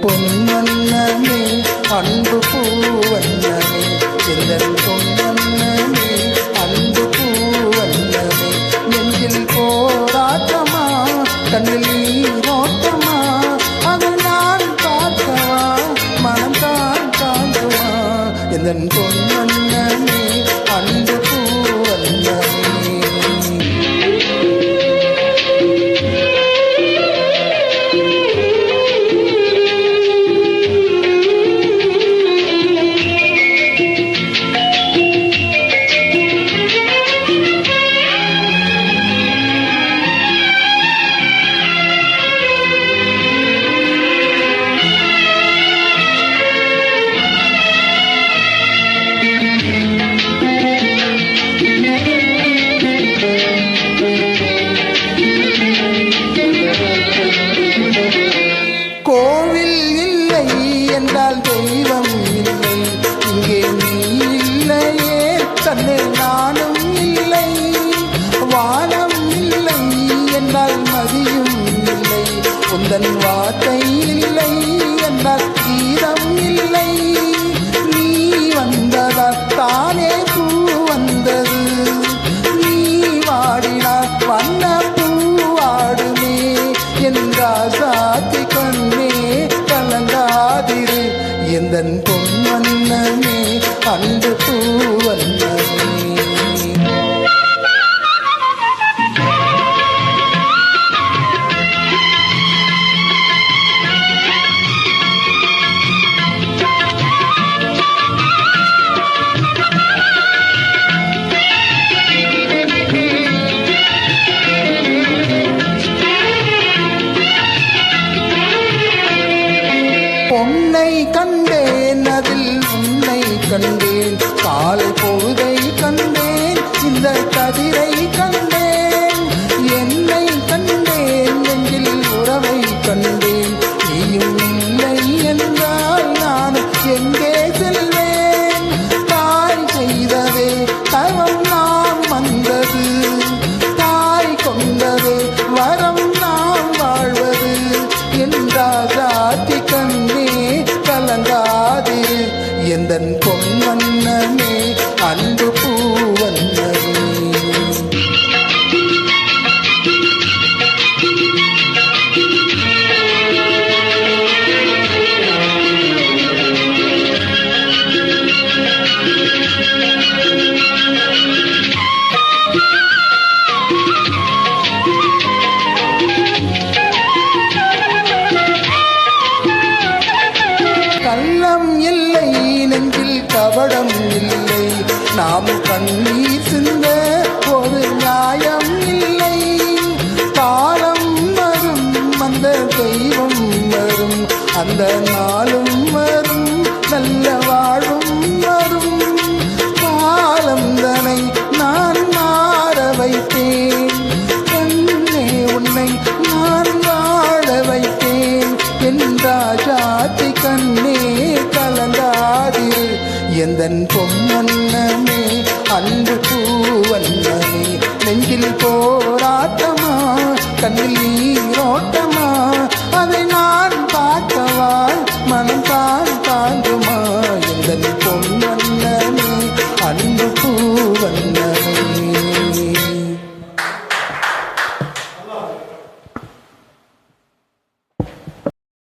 பொன்னமே அன்பு பூவண்ணமே எந்தன் பொன்னமே அன்பு பூவண்ணமே நெஞ்சில் போராட்டமா கண்ணில் நீரோட்டமா அது நான் பார்க்கவா மனம் தான் காண்பவா எந்தன் பொன்னமே அன்பு பூவண்ணமே. கோவில் இல்லை என்றால் தெய்வம் இல்லை, இங்கே நீ இல்லையே தன்னை நானும் இல்லை. வானம் இல்லை என்றால் மதியும் இல்லை, உந்தன் வார்த்தை இல்லை என்றால் கீதம் இல்லை. நீ வந்ததால் தானே பூ வந்தது, நீ வாடினார் வண்ண பூவாடுமே என்றாசாத்தி கண்ணே கலங்காதிரு எந்தன் பொன்வண்ணமே அன்பு பூவண்ணமே. பொன்னை கண்டேன் அதில் உன்னை கண்டேன், காலை பொழுதை கண்டேன் இந்த கதிரை கண்டேன். என்னை கண்டேன் நெஞ்சில் உறவை கண்டேன், நீயும் இல்லை என்றால் நான் எங்கே செல்வேன். தாய் செய்ததே தவம் நாம் வந்தது, தாய் கொண்டதே வரம் நாம் வாழ்வது என்றாதி கண்ணே கலங்காது எந்தன் பொன்வண்ணமே அன்பு பூவண்ணமே. கள்ளம் இல்லை நெஞ்சில் கபடம் இல்லை, நாம்